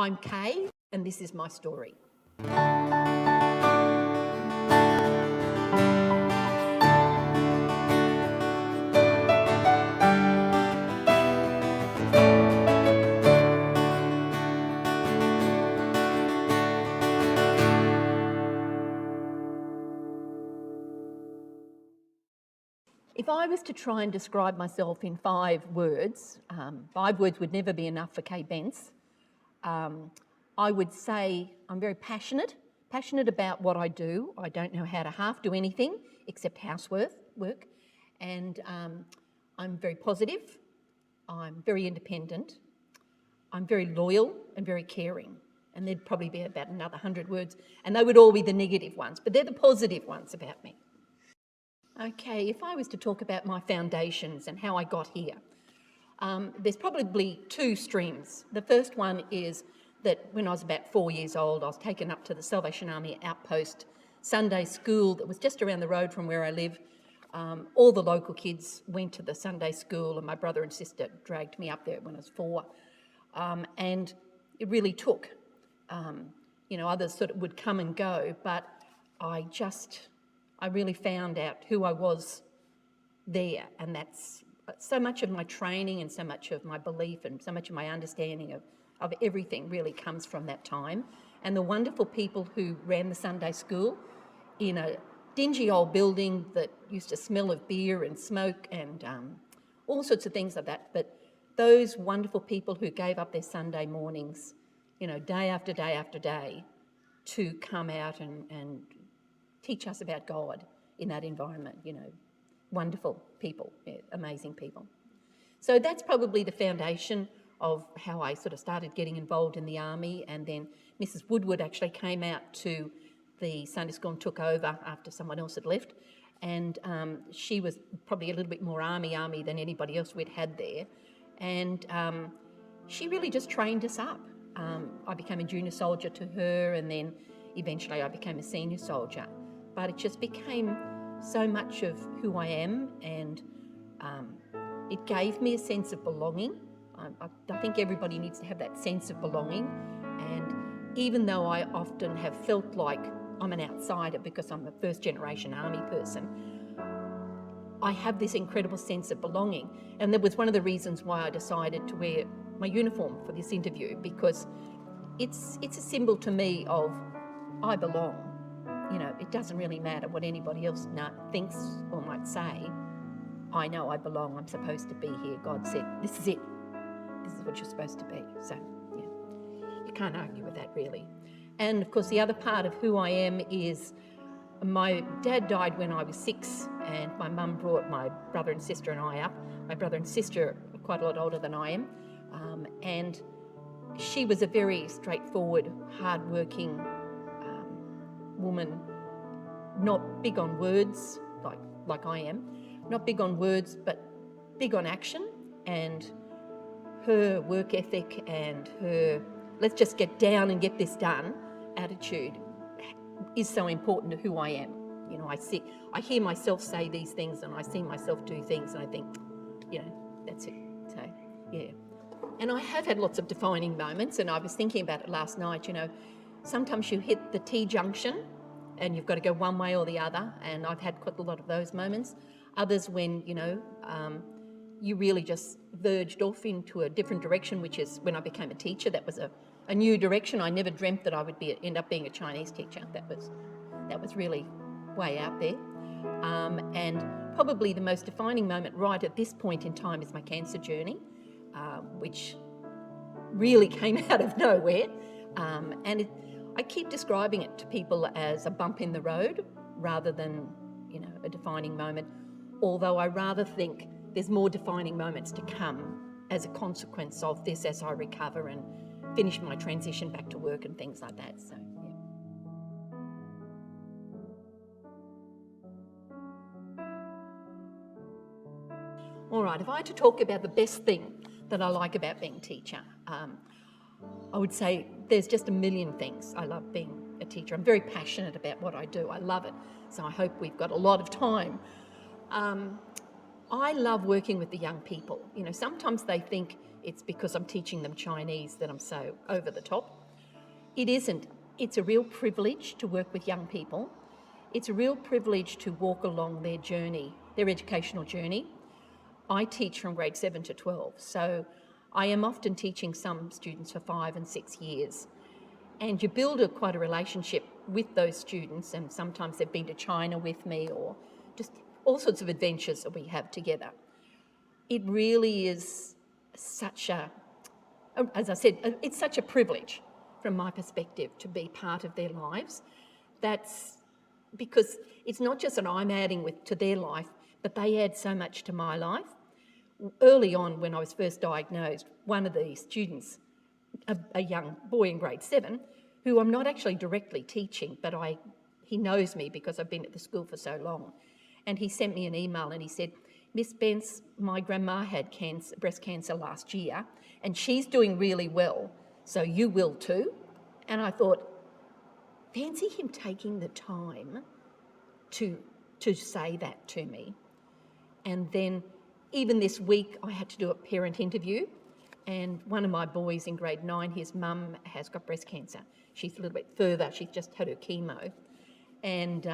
I'm Kay, and this is my story. If I was to try and describe myself in 5 words, 5 words would never be enough for Kay Bence. I would say I'm very passionate about what I do. I don't know how to half do anything except housework, and I'm very positive, I'm very independent, I'm very loyal and very caring. And there'd probably be about another 100 words, and they would all be the negative ones, but they're the positive ones about me. Okay, if I was to talk about my foundations and how I got here, there's probably 2 streams. The first one is that when I was about 4 years old, I was taken up to the Salvation Army outpost Sunday school that was just around the road from where I live. All the local kids went to the Sunday school, and my brother and sister dragged me up there when I was 4. And it really took. Others sort of would come and go, but I really found out who I was there, and that's so much of my training and so much of my belief and so much of my understanding of everything really comes from that time. And the wonderful people who ran the Sunday school in a dingy old building that used to smell of beer and smoke and all sorts of things like that. But those wonderful people who gave up their Sunday mornings, day after day after day, to come out and teach us about God in that environment, wonderful people, amazing people. So that's probably the foundation of how I sort of started getting involved in the army. And then Mrs. Woodward actually came out to the Sunday school and took over after someone else had left. And she was probably a little bit more army than anybody else we'd had there. And she really just trained us up. I became a junior soldier to her, and then eventually I became a senior soldier. But it just became so much of who I am, and it gave me a sense of belonging. I think everybody needs to have that sense of belonging, and even though I often have felt like I'm an outsider because I'm a first generation army person, I have this incredible sense of belonging. And that was one of the reasons why I decided to wear my uniform for this interview, because it's a symbol to me of I belong. It doesn't really matter what anybody else thinks or might say. I know I belong. I'm supposed to be here. God said, this is it. This is what you're supposed to be. So, you can't argue with that, really. And, of course, the other part of who I am is my dad died when I was 6, and my mum brought my brother and sister and I up. My brother and sister are quite a lot older than I am, and she was a very straightforward, hard-working woman, not big on words like I am, not big on words, but big on action. And her work ethic and her let's just get down and get this done attitude is so important to who I am. I hear myself say these things, and I see myself do things, and I think, that's it. So, yeah. And I have had lots of defining moments, and I was thinking about it last night. Sometimes you hit the T-junction and you've got to go one way or the other, and I've had quite a lot of those moments. Others when, you really just verged off into a different direction, which is when I became a teacher. That was a new direction. I never dreamt that I would end up being a Chinese teacher. That was really way out there. And probably the most defining moment right at this point in time is my cancer journey, which really came out of nowhere. I keep describing it to people as a bump in the road rather than, a defining moment, although I rather think there's more defining moments to come as a consequence of this as I recover and finish my transition back to work and things like that. So, All right, if I had to talk about the best thing that I like about being a teacher, I would say there's just a million things. I love being a teacher. I'm very passionate about what I do. I love it. So I hope we've got a lot of time. I love working with the young people. Sometimes they think it's because I'm teaching them Chinese that I'm so over the top. It isn't. It's a real privilege to work with young people. It's a real privilege to walk along their journey, their educational journey. I teach from grade 7 to 12, so I am often teaching some students for 5 and 6 years. And you build quite a relationship with those students, and sometimes they've been to China with me, or just all sorts of adventures that we have together. It really is such a, as I said, it's such a privilege from my perspective to be part of their lives. That's because it's not just that I'm adding to their life, but they add so much to my life. Early on, when I was first diagnosed, one of the students, a young boy in grade 7, who I'm not actually directly teaching, but he knows me because I've been at the school for so long, and he sent me an email and he said, "Miss Bence, my grandma had breast cancer last year, and she's doing really well, so you will too." And I thought, fancy him taking the time to say that to me. And then even this week I had to do a parent interview, and one of my boys in grade 9, his mum has got breast cancer. She's a little bit further, she's just had her chemo. And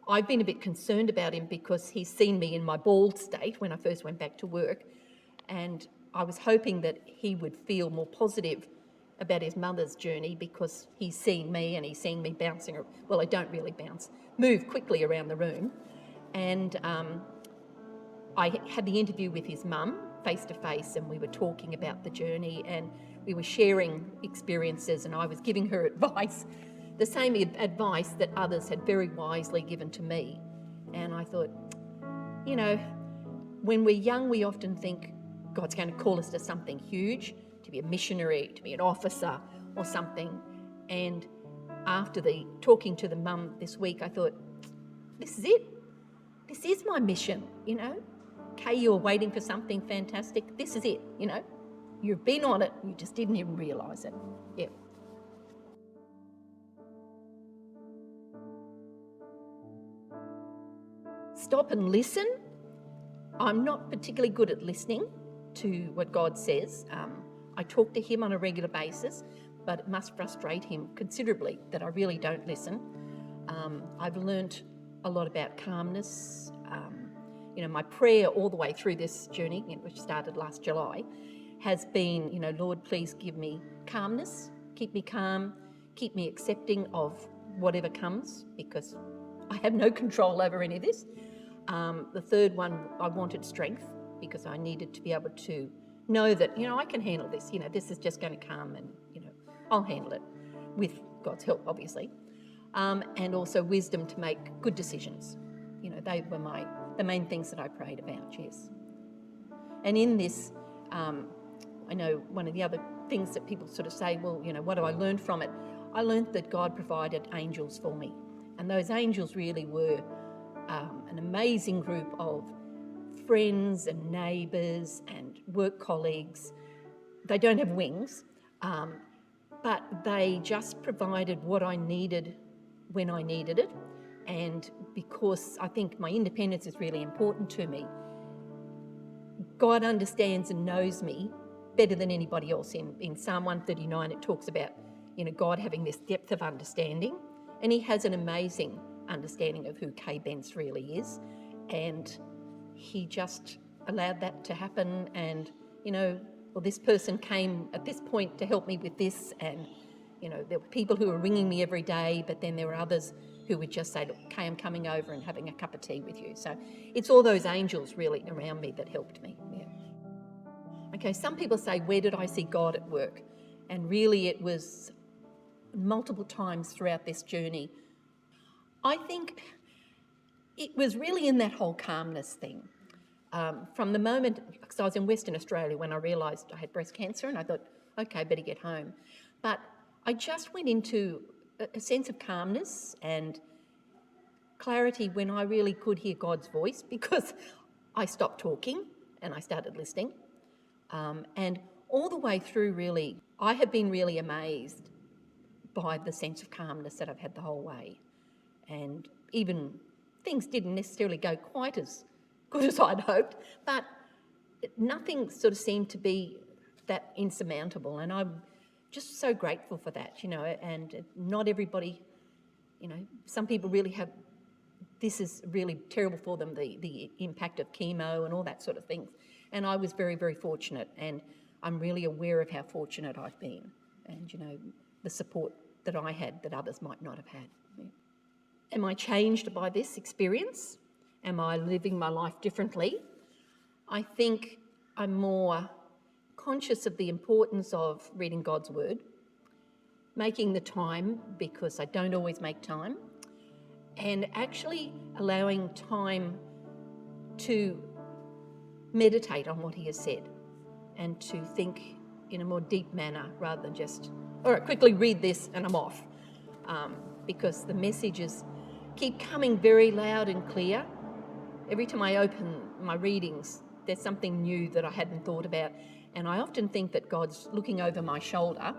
I've been a bit concerned about him because he's seen me in my bald state when I first went back to work, and I was hoping that he would feel more positive about his mother's journey because he's seen me and he's seen me bouncing, well, I don't really bounce, move quickly around the room. And I had the interview with his mum face to face, and we were talking about the journey, and we were sharing experiences, and I was giving her advice, the same advice that others had very wisely given to me. And I thought, you know, when we're young, we often think God's going to call us to something huge, to be a missionary, to be an officer or something. And after talking to the mum this week, I thought, this is it. This is my mission, you know. Kay, you're waiting for something fantastic. This is it, you know. You've been on it, you just didn't even realise it. Yeah. Stop and listen. I'm not particularly good at listening to what God says. I talk to him on a regular basis, but it must frustrate him considerably that I really don't listen. I've learnt a lot about calmness. My prayer all the way through this journey, which started last July, has been, Lord, please give me calmness, keep me calm, keep me accepting of whatever comes, because I have no control over any of this. The third one, I wanted strength, because I needed to be able to know that, I can handle this. This is just going to come, and, I'll handle it with God's help, obviously. And also wisdom to make good decisions. They were the main things that I prayed about, yes. And in this, I know one of the other things that people sort of say, well, what do I learn from it? I learned that God provided angels for me. And those angels really were an amazing group of friends and neighbours and work colleagues. They don't have wings, but they just provided what I needed when I needed it. And because I think my independence is really important to me, God understands and knows me better than anybody else. In Psalm 139, it talks about, God having this depth of understanding, and he has an amazing understanding of who Kay Bence really is. And he just allowed that to happen. And, this person came at this point to help me with this. And, there were people who were ringing me every day, but then there were others who would just say, look, Kay, I'm coming over and having a cup of tea with you. So it's all those angels really around me that helped me. Yeah. Okay, some people say, where did I see God at work? And really it was multiple times throughout this journey. I think it was really in that whole calmness thing. From the moment, because I was in Western Australia when I realised I had breast cancer, and I thought, okay, I better get home. But I just went into a sense of calmness and clarity when I really could hear God's voice, because I stopped talking and I started listening. And all the way through, really, I have been really amazed by the sense of calmness that I've had the whole way. And even things didn't necessarily go quite as good as I'd hoped, but nothing sort of seemed to be that insurmountable, and I'm just so grateful for that, and not everybody, some people really have, this is really terrible for them, the impact of chemo and all that sort of thing. And I was very, very fortunate, and I'm really aware of how fortunate I've been and, the support that I had that others might not have had. Yeah. Am I changed by this experience? Am I living my life differently? I think I'm more conscious of the importance of reading God's Word, making the time, because I don't always make time, and actually allowing time to meditate on what He has said and to think in a more deep manner rather than just, all right, quickly read this and I'm off, because the messages keep coming very loud and clear. Every time I open my readings, there's something new that I hadn't thought about, and I often think that God's looking over my shoulder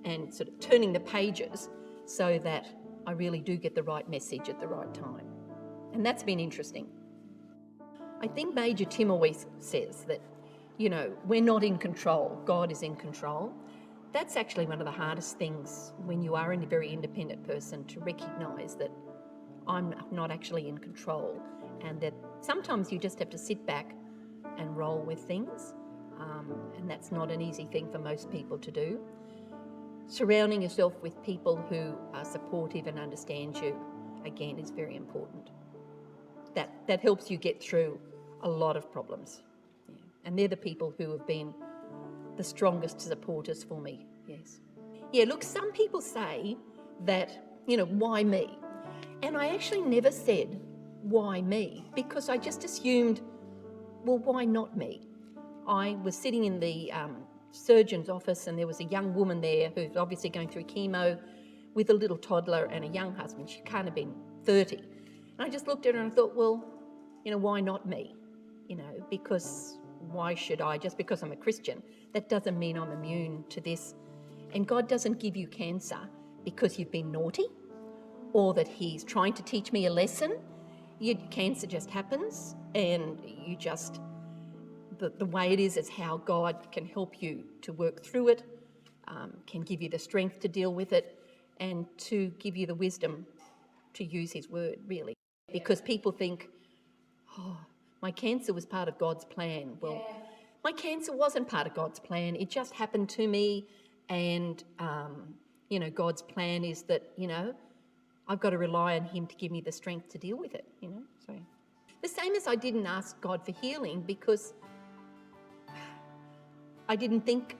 and sort of turning the pages so that I really do get the right message at the right time. And that's been interesting. I think Major Tim always says that, we're not in control, God is in control. That's actually one of the hardest things when you are a very independent person, to recognise that I'm not actually in control, and that sometimes you just have to sit back and roll with things, and that's not an easy thing for most people to do. Surrounding yourself with people who are supportive and understand you, again, is very important. That helps you get through a lot of problems. Yeah. And they're the people who have been the strongest supporters for me, yes. Yeah, look, some people say that, why me? And I actually never said, why me? Because I just assumed, well, why not me? I was sitting in the surgeon's office, and there was a young woman there who's obviously going through chemo with a little toddler and a young husband. She can't have been 30. And I just looked at her and I thought, well, why not me? Because why should I? Just because I'm a Christian, that doesn't mean I'm immune to this. And God doesn't give you cancer because you've been naughty or that He's trying to teach me a lesson. Cancer just happens, and you just, the way it is how God can help you to work through it, can give you the strength to deal with it, and to give you the wisdom to use His word, really. Because people think, my cancer was part of God's plan. Well, my cancer wasn't part of God's plan. It just happened to me, and, God's plan is that, I've got to rely on Him to give me the strength to deal with it, So the same as I didn't ask God for healing because I didn't think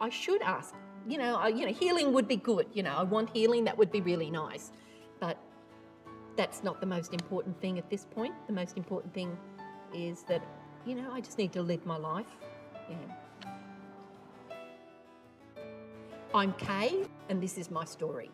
I should ask. Healing would be good. I want healing. That would be really nice. But that's not the most important thing at this point. The most important thing is that, I just need to live my life. Yeah. I'm Kay, and this is my story.